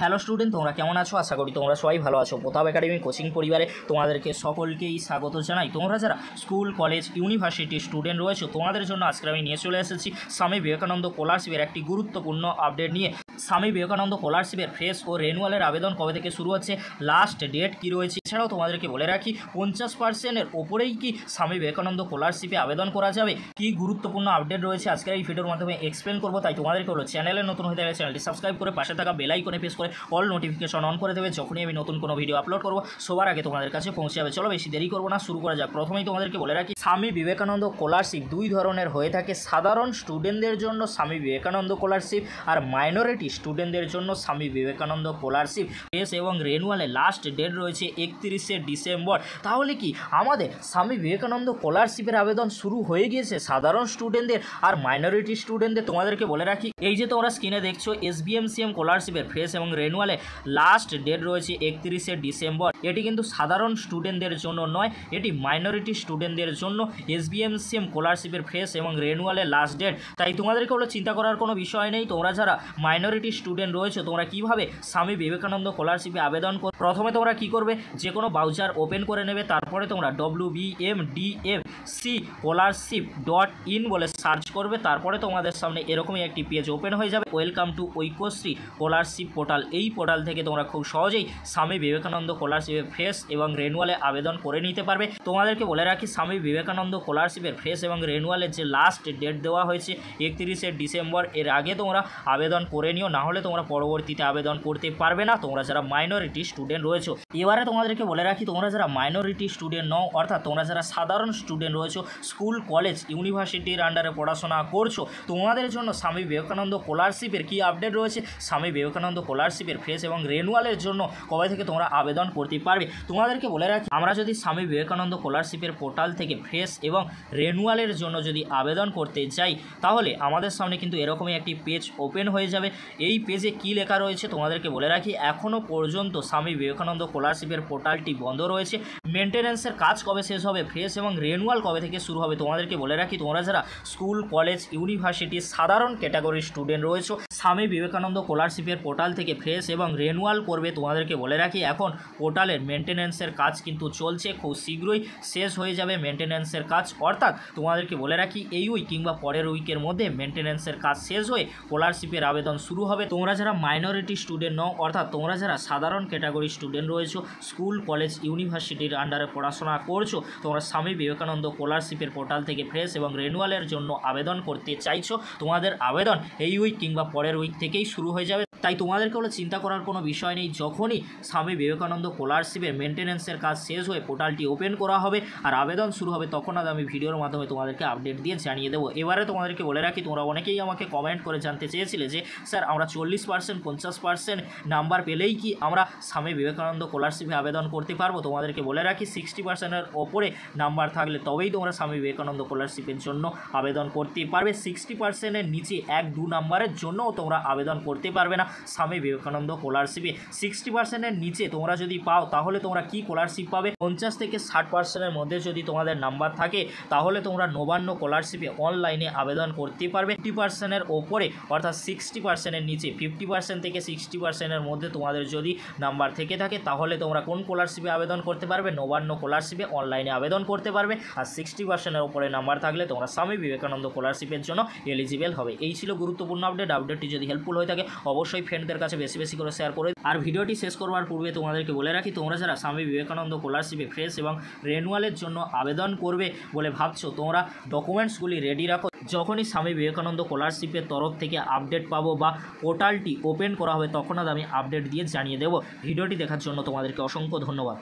Hello student, তোমরা কেমন আছো? আশা করি তোমরা সবাই ভালো আছো। প্রতাপ একাডেমি কোচিং পরিবারে তোমাদেরকে সকলকেই স্বাগত জানাই। তোমরা যারা স্কুল, কলেজ, ইউনিভার্সিটির স্টুডেন্ট রয়েছো, তোমাদের জন্য আজকে আমি নিয়ে চলে এসেছি স্বামী বিবেকানন্দ স্কলারশিপের একটি গুরুত্বপূর্ণ আপডেট নিয়ে। স্বামী বিবেকানন্দ স্কলারশিপের ফ্রেশ ও রেনুয়ালের আবেদন কবে থেকে শুরু হচ্ছে, লাস্ট ডেট কী রয়েছে, এছাড়াও তোমাদেরকে বলে রাখি 50%-এর ওপরেই কি স্বামী বিবেকানন্দ স্কলারশিপে আবেদন করা যাবে। কি গুরুত্বপূর্ণ আপডেট রয়েছে আজকের এই ভিডিওর মাধ্যমে এক্সপ্লেন করবো। তাই তোমাদেরকে হলো চ্যানেলে নতুন হয়ে থাকলে চ্যানেলটি সাবস্ক্রাইব করে পাশে থাকা বেল আইকনে প্রেস করে অল নোটিফিকেশন অন করে দেবে। যখনই আমি নতুন কোনো ভিডিও আপলোড করবো সবার আগে তোমাদের কাছে পৌঁছে যাবে। চলো বেশি দেরি করবো না, শুরু করা যাক। প্রথমেই তোমাদেরকে বলে রাখি, স্বামী বিবেকানন্দ স্কলারশিপ দুই ধরনের হয়ে থাকে। সাধারণ স্টুডেন্টদের জন্য স্বামী বিবেকানন্দ স্কলারশিপ আর মাইনরিটি স্টুডেন্টদের জন্য স্বামী বিবেকানন্দ স্কলারশিপ। ফ্রেশ এবং রেনুয়ালে লাস্ট ডেট রয়েছে 31শে ডিসেম্বর। তাহলে কি আমাদের স্বামী বিবেকানন্দ স্কলারশিপের আবেদন শুরু হয়ে গিয়েছে সাধারণ স্টুডেন্টদের আর মাইনরিটি স্টুডেন্টদের? তোমাদেরকে বলে রাখি, এই যে তোমরা স্ক্রিনে দেখছো SBMCM স্কলারশিপের ফ্রেশ এবং রেনুয়ালে লাস্ট ডেট রয়েছে 31শে ডিসেম্বর। এটি কিন্তু সাধারণ স্টুডেন্টদের জন্য নয়, এটি মাইনরিটি স্টুডেন্টদের জন্য SBMCM স্কলারশিপের ফ্রেশ এবং রেনুয়ালে লাস্ট ডেট। তাই তোমাদেরকে হলো চিন্তা করার কোনো বিষয় নেই। তোমরা যারা মাইনরিটি স্টুডেন্ট রয়েছে, তোমরা কিভাবে স্বামী বিবেকানন্দ স্কলারশিপে আবেদন করো। প্রথমে তোমরা কি করবে, যে কোনো ব্রাউজার ওপেন করে নেবে, তারপরে তোমরা wbmdfc-scholarship.in বলে সার্চ করবে। তারপরে তোমাদের সামনে এরকমই একটি পেজ ওপেন হয়ে যাবে, welcome to Aikyashree scholarship portal. এই পোর্টাল থেকে তোমরা খুব সহজেই স্বামী বিবেকানন্দ স্কলারশিপের ফ্রেশ এবং রেনুয়ালে আবেদন করে নিতে পারবে। তোমাদেরকে বলে রাখি, স্বামী বিবেকানন্দ স্কলারশিপের ফ্রেশ এবং রেনুয়ালের যে লাস্ট ডেট দেওয়া হয়েছে 31শে ডিসেম্বর, এর আগে তোমরা আবেদন করে নিও, না হলে তোমরা পরবর্তীতে আবেদন করতে পারবে না, তোমরা যারা মাইনরিটি স্টুডেন্ট রয়েছো। এবারে তোমাদেরকে বলে রাখি, তোমরা যারা মাইনরিটি স্টুডেন্ট নও, অর্থাৎ তোমরা যারা সাধারণ স্টুডেন্ট রয়েছো, স্কুল, কলেজ, ইউনিভার্সিটির আন্ডারে পড়াশোনা করছো, তোমাদের জন্য স্বামী বিবেকানন্দ স্কলারশিপের কি আপডেট রয়েছে, স্বামী বিবেকানন্দ স্কলারশিপের ফ্রেশ এবং রেনুয়ালের জন্য কবে থেকে তোমরা আবেদন করতে পারবে। তোমাদেরকে বলে রাখি, আমরা যদি স্বামী বিবেকানন্দ স্কলারশিপের পোর্টাল থেকে ফ্রেশ এবং রেনুয়ালের জন্য যদি আবেদন করতে যাই, তাহলে আমাদের সামনে কিন্তু এরকমই একটি পেজ ওপেন হয়ে যাবে। এই পেজে কি লেখা রয়েছে তোমাদেরকে বলে রাখি, এখনও পর্যন্ত স্বামী বিবেকানন্দ স্কলারশিপের পোর্টালটি বন্ধ রয়েছে। মেনটেন্যান্সের কাজ কবে শেষ হবে, ফ্রেশ এবং রেনুয়াল কবে থেকে শুরু হবে। তোমাদেরকে বলে রাখি, তোমরা যারা স্কুল, কলেজ, ইউনিভার্সিটির সাধারণ ক্যাটাগরির স্টুডেন্ট রয়েছে, স্বামী বিবেকানন্দ স্কলারশিপের পোর্টাল থেকে ফ্রেশ এবং রেনুয়াল করবে। তোমাদেরকে বলে রাখি, এখন পোর্টালের মেনটেন্যান্সের কাজ কিন্তু চলছে, খুব শীঘ্রই শেষ হয়ে যাবে মেনটেন্যান্সের কাজ। অর্থাৎ তোমাদেরকে বলে রাখি, এই উইক কিংবা পরের উইকের মধ্যে মেনটেন্যান্সের কাজ শেষ হয়ে স্কলারশিপের আবেদন শুরু হবে। তোমরা যারা মাইনরিটি স্টুডেন্ট নও, অর্থাৎ তোমরা যারা সাধারণ ক্যাটাগরির স্টুডেন্ট রয়েছো, স্কুল, কলেজ, ইউনিভার্সিটির আন্ডারে পড়াশোনা করছো, তোমরা স্বামী বিবেকানন্দ স্কলারশিপের পোর্টাল থেকে ফ্রেশ এবং রেনুয়ালের জন্য আবেদন করতে চাইছো, তোমাদের আবেদন এই উইক কিংবা পরের উইক থেকেই শুরু হয়ে যাবে। তাই তোমাদেরকে হলো চিন্তা করার কোনো বিষয় নেই। যখনই স্বামী বিবেকানন্দ স্কলারশিপের মেনটেন্যান্সের কাজ শেষ হয়ে পোর্টালটি ওপেন করা হবে আর আবেদন শুরু হবে, তখন আমি ভিডিওর মাধ্যমে তোমাদেরকে আপডেট দিয়ে জানিয়ে দেবো। এবারে তোমাদেরকে বলে রাখি, তোমরা অনেকেই আমাকে কমেন্ট করে জানতে চেয়েছিলে যে স্যার, আমরা 40%, 50% নাম্বার পেলেই কি আমরা স্বামী বিবেকানন্দ স্কলারশিপে আবেদন করতে পারবো? তোমাদেরকে বলে রাখি, 60%-এর ওপরে নাম্বার থাকলে তবেই তোমরা স্বামী বিবেকানন্দ স্কলারশিপের জন্য আবেদন করতে পারবে। 60%-এর নিচে 1-2 নাম্বারের জন্যও তোমরা আবেদন করতে পারবে না স্বামী বিবেকানন্দ স্কলারশিপে। 60%-এর নিচে তোমরা যদি পাও, তাহলে তোমরা কি স্কলারশিপ পাবে? 50 থেকে 60%-এর মধ্যে যদি তোমাদের নাম্বার থাকে, তাহলে তোমরা নবান্ন স্কলারশিপে অনলাইনে আবেদন করতে পারবে। 50%-এর ওপরে অর্থাৎ 60%-এর নিচে 50% থেকে 60%-এর মধ্যে তোমাদের যদি নাম্বার থেকে থাকে, তাহলে তোমরা কোন স্কলারশিপে আবেদন করতে পারবে? নবান্ন স্কলারশিপে অনলাইনে আবেদন করতে পারবে। আর 60%-এর ওপরে নাম্বার থাকলে তোমরা স্বামী বিবেকানন্দ স্কলারশিপের জন্য এলিজিবল হবে। এই ছিল গুরুত্বপূর্ণ আপডেট। আপডেটটি যদি হেল্পফুল হয়ে থাকে, অবশ্যই ফ্রেন্ডদের কাছে বেশি বেশি করে শেয়ার করে। আর ভিডিওটি শেষ করবার পূর্বে তোমাদেরকে বলে রাখি, তোমরা যারা স্বামী বিবেকানন্দ স্কলারশিপে ফ্রেশ এবং রেনুয়ালের জন্য আবেদন করবে বলে ভাবছো, তোমরা ডকুমেন্টসগুলি রেডি রাখো। যখনই স্বামী বিবেকানন্দ স্কলারশিপের তরফ থেকে আপডেট পাবো বা পোর্টালটি ওপেন করা হবে, তখন আমি আপডেট দিয়ে জানিয়ে দেবো। ভিডিওটি দেখার জন্য তোমাদেরকে অসংখ্য ধন্যবাদ।